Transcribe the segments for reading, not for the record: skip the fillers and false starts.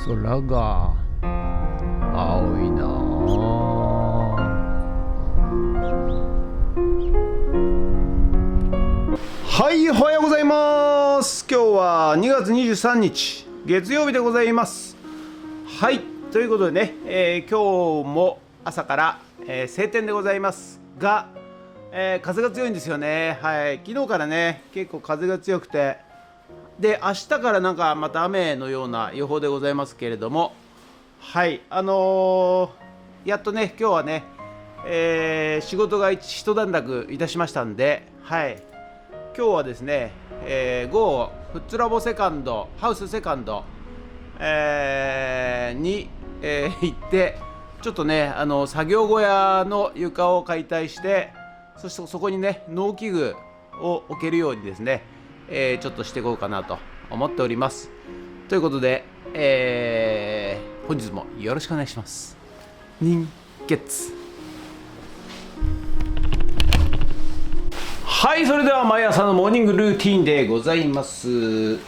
空が青いなはい、おはようございます。今日は2月23日月曜日でございます。はい、ということでね、今日も朝から、晴天でございますが、風が強いんですよね。はい、昨日からね結構風が強くて、で明日からなんかまた雨のような予報でございますけれども、はい、やっとね今日はね、仕事が一段落いたしましたんで、はい、今日はですね、午後フッツラボセカンドハウスセカンド、に、行ってちょっとね作業小屋の床を解体して、そしてそこにね農機具を置けるようにですね、ちょっとしていこうかなと思っております。ということで、本日もよろしくお願いします。人月。はい、それでは毎朝のモーニングルーティンでございます。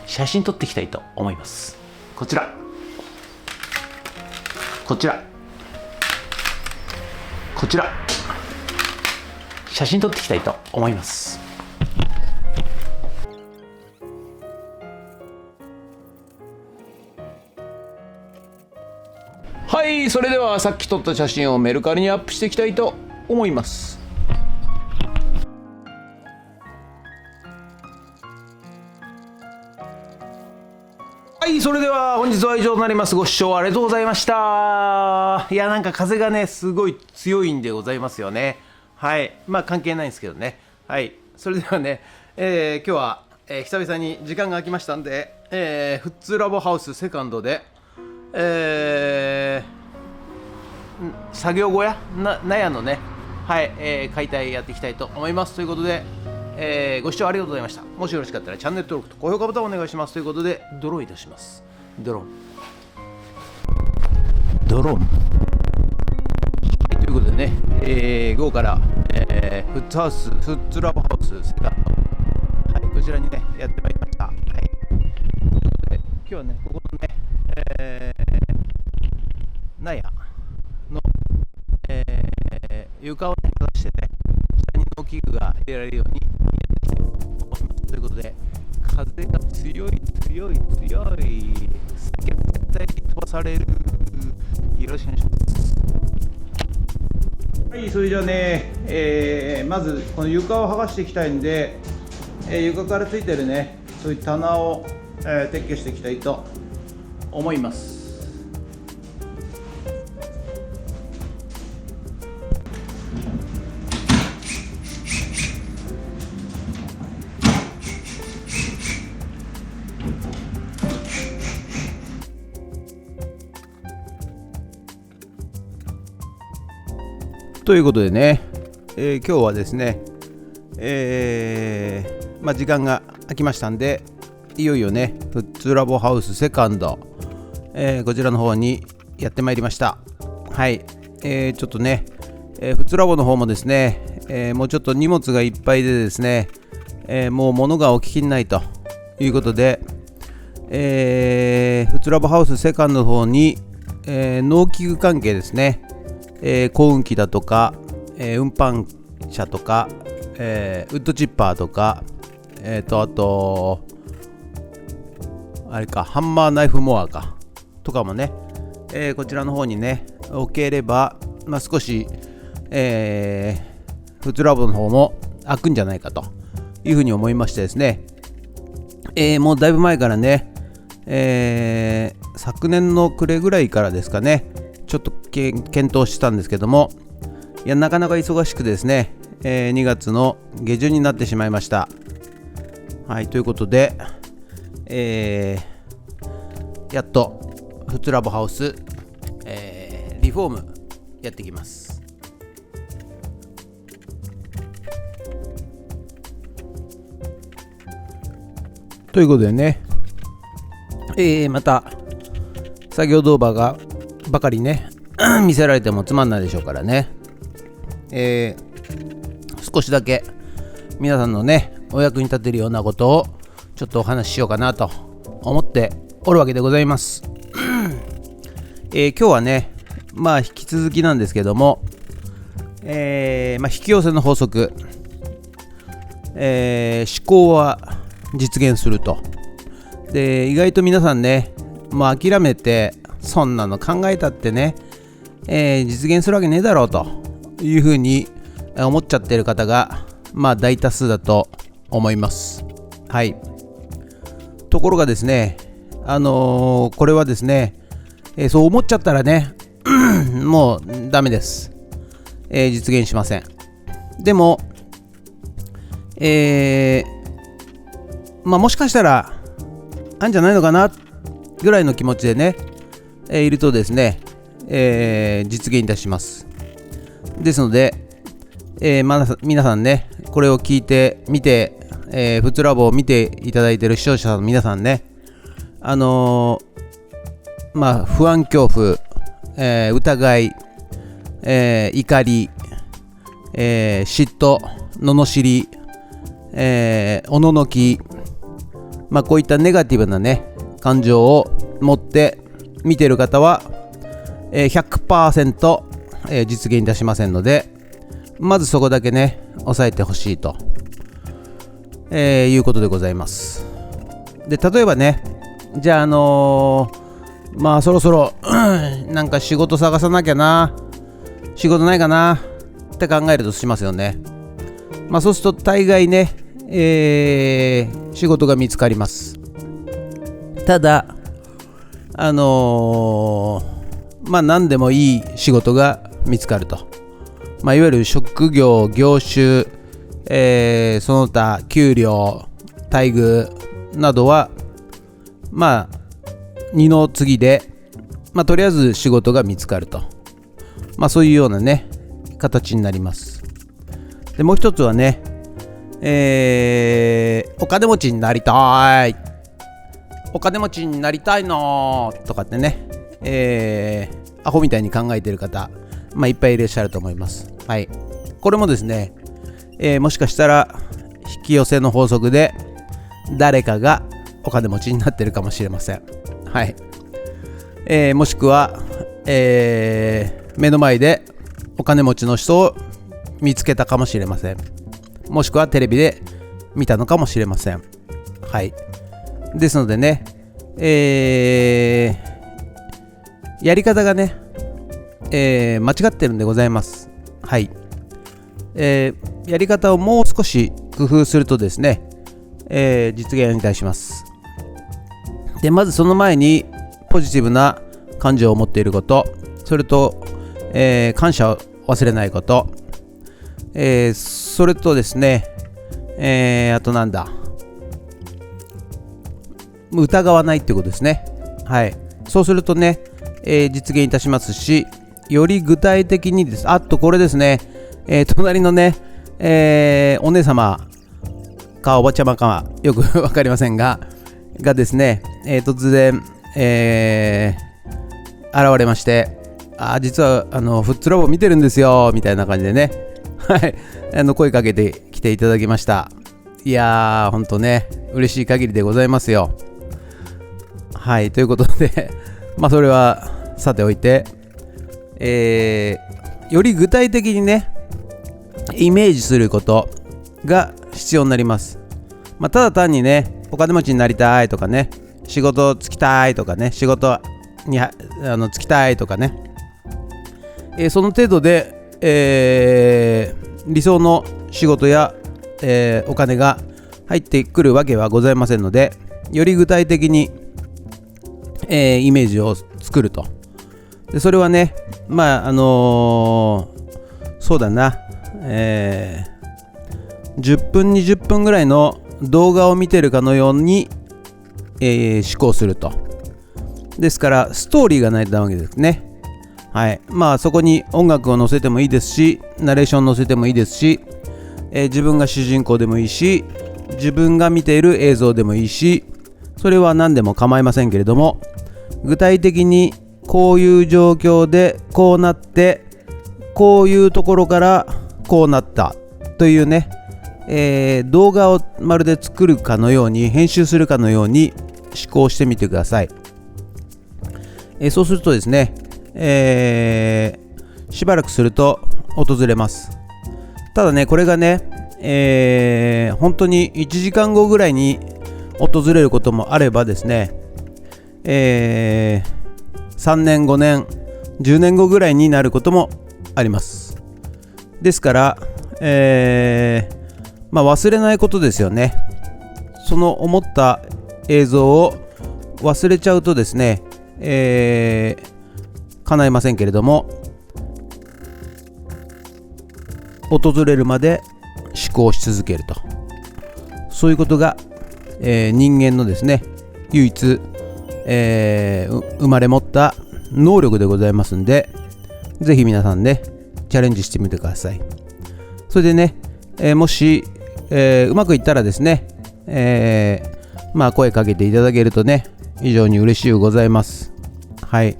写真撮っていきたいと思います。こちら写真撮っていきたいと思います。はい、それではさっき撮った写真をメルカリにアップしていきたいと思います。はい、それでは本日は以上となります。ご視聴ありがとうございました。いや、なんか風がねすごい強いんでございますよね。はい、まあ関係ないんですけどね。はい、それではね、今日は、久々に時間が空きましたんで、フッツラボハウスセカンドで、作業小屋納屋のね、はい、解体やっていきたいと思います。ということで、ご視聴ありがとうございました。もしよろしかったらチャンネル登録と高評価ボタンをお願いします。ということでドローいたします。ドローンということでね、午後から、フッツラボハウスセカンド、はい、こちらにねやってまいりました。はい、で今日はねここのね、納屋の、床をね剥がしてね下に農機具が入れられるようにやっていきたいと思います。ということで風が強い先は絶対に飛ばされる。よろしくお願いします。はい、それじゃあね、まずこの床を剥がしていきたいんで、床からついてるねそういう棚を、撤去していきたいと思います。ということでね、今日はですね、時間が空きましたんで、いよいよねフッツラボハウスセカンド、こちらの方にやってまいりました。はい、ちょっとね、フッツラボの方もですね、もうちょっと荷物がいっぱいでですね、もう物が置ききんないということで、フッツラボハウスセカンドの方に、農機具関係ですね、耕運機だとか、運搬車とか、ウッドチッパーとか、あとあれかハンマーナイフモアかとかもね、こちらの方にね置ければ、少し、フッツラボの方も開くんじゃないかというふうに思いましてですね、もうだいぶ前からね、昨年の暮れぐらいからですかね、ちょっと検討したんですけども、いやなかなか忙しくですね、2月の下旬になってしまいました。はい、ということで、やっとフッツラボハウス、リフォームやっていきます。ということでね、また作業動画がばかりね見せられてもつまんないでしょうからね、少しだけ皆さんのねお役に立てるようなことをちょっとお話ししようかなと思っておるわけでございます今日はね、引き続きなんですけども、引き寄せの法則、思考は実現すると。で、意外と皆さんね、諦めて、そんなの考えたってね、実現するわけねえだろうというふうに思っちゃってる方が大多数だと思います。はい。ところがですね、これはですね、そう思っちゃったらねもうダメです。実現しません。でも、もしかしたらあんじゃないのかなぐらいの気持ちでね、いるとですね、実現いたします。ですので、皆さんね、これを聞いてみて、フツラボを見ていただいている視聴者の皆さんね、不安恐怖、疑い、怒り、嫉妬、罵り、おののき、こういったネガティブなね感情を持って見ている方は、100% 実現いたしませんので、まずそこだけね押さえてほしいと、いうことでございます。で、例えばね、じゃあそろそろなんか仕事探さなきゃな、仕事ないかなって考えるとしますよね。そうすると大概ね、仕事が見つかります。ただ何でもいい仕事が見つかると、いわゆる職業、業種、その他給料、待遇などは二の次で、とりあえず仕事が見つかると、そういうようなね形になります。で、もう一つはね、お金持ちになりたい、お金持ちになりたいのとかってね、アホみたいに考えている方、いっぱいいらっしゃると思います。はい。これもですね、もしかしたら引き寄せの法則で誰かがお金持ちになっているかもしれません。はい。もしくは、目の前でお金持ちの人を見つけたかもしれません。もしくはテレビで見たのかもしれません。はい。ですのでね、やり方がね、間違ってるんでございます。はい。やり方をもう少し工夫するとですね、実現いたします。で、まずその前にポジティブな感情を持っていること、それと、感謝を忘れないこと、それとですね、あと疑わないっていうことですね。はい。そうするとね、実現いたしますし、より具体的にです。これですね、隣のね、お姉様かおばちゃまかよく分かりませんがですね、突然、現れまして、実はフッツラボ見てるんですよみたいな感じでね、はい、声かけてきていただきました。いやー、ほんとね、嬉しい限りでございますよ。はい、ということでそれはさておいて、より具体的にねイメージすることが必要になります。ただ単にね、お金持ちになりたいとかね、仕事つきたいとかね、仕事につきたいとかね、その程度で、理想の仕事や、お金が入ってくるわけはございませんので、より具体的に、イメージを作ると。で、それはね、そうだな、10分20分ぐらいの動画を見てるかのように、思考すると。ですからストーリーがないとダメですね。はい。そこに音楽を載せてもいいですし、ナレーション載せてもいいですし、自分が主人公でもいいし、自分が見ている映像でもいいし、それは何でも構いませんけれども、具体的にこういう状況でこうなって、こういうところからこうなったというね、動画をまるで作るかのように、編集するかのように思考してみてください。そうするとですね、しばらくすると訪れます。ただね、これがね、本当に1時間後ぐらいに訪れることもあればですね、3年5年10年後ぐらいになることもあります。ですから、忘れないことですよね。その思った映像を忘れちゃうとですね、叶いませんけれども、訪れるまで思考し続けると、そういうことが、人間のですね唯一、生まれ持った能力でございますんで、ぜひ皆さんねチャレンジしてみてください。それでね、もし、うまくいったらですね、声かけていただけるとね非常に嬉しいございます。はい、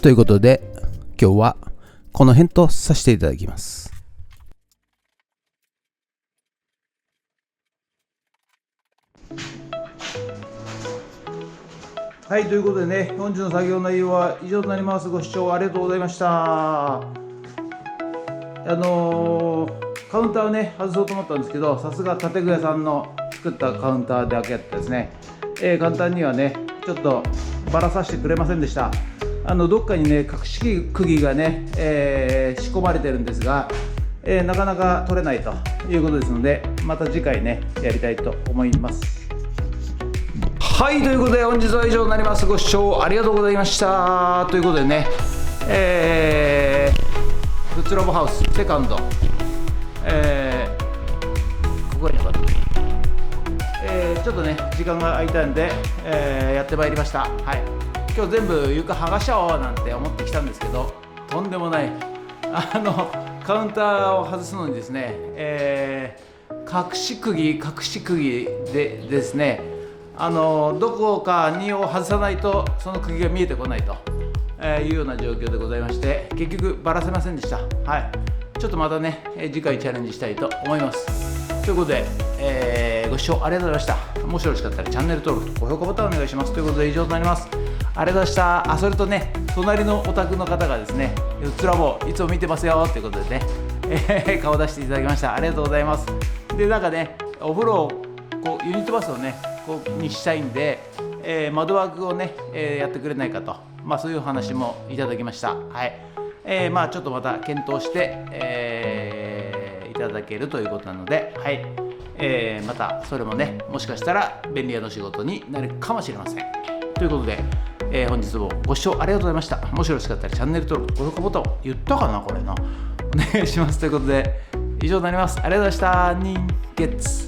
ということで今日はこの辺とさせていただきます。はい、ということでね、本日の作業内容は以上となります。ご視聴ありがとうございました。カウンターをね外そうと思ったんですけど、さすが建具屋さんの作ったカウンターで開けやったですね、簡単にはねちょっとばらさせてくれませんでした。どっかにね隠し釘がね、仕込まれてるんですが、なかなか取れないということですので、また次回ねやりたいと思います。はい、ということで本日は以上になります。ご視聴ありがとうございました。ということでね、フッツラボハウスセカンド、ここが良かった、ちょっとね時間が空いたんで、やってまいりました。はい、今日全部床剥がしちゃおうなんて思ってきたんですけど、とんでもない。カウンターを外すのにですね、隠し釘でですね、どこかにを外さないとその釘が見えてこないと、いうような状況でございまして、結局ばらせませんでした。はい、ちょっとまたね次回チャレンジしたいと思います。ということで、ご視聴ありがとうございました。もしよろしかったらチャンネル登録と高評価ボタンお願いします。ということで以上となります。ありがとうございました。それとね、隣のお宅の方がですね、フッツラボいつも見てますよということでね、顔出していただきました。ありがとうございます。で、なんかね、お風呂をこうユニットバスをねにしたいんで、窓枠をね、やってくれないかと、そういう話もいただきました。はい、ちょっとまた検討して、いただけるということなので、はい、またそれもねもしかしたら便利屋の仕事になるかもしれません。ということで、本日もご視聴ありがとうございました。もしよろしかったらチャンネル登録と高評価ボタンを言ったかなこれなお願いします。ということで以上になります。ありがとうございました。ニンゲッツ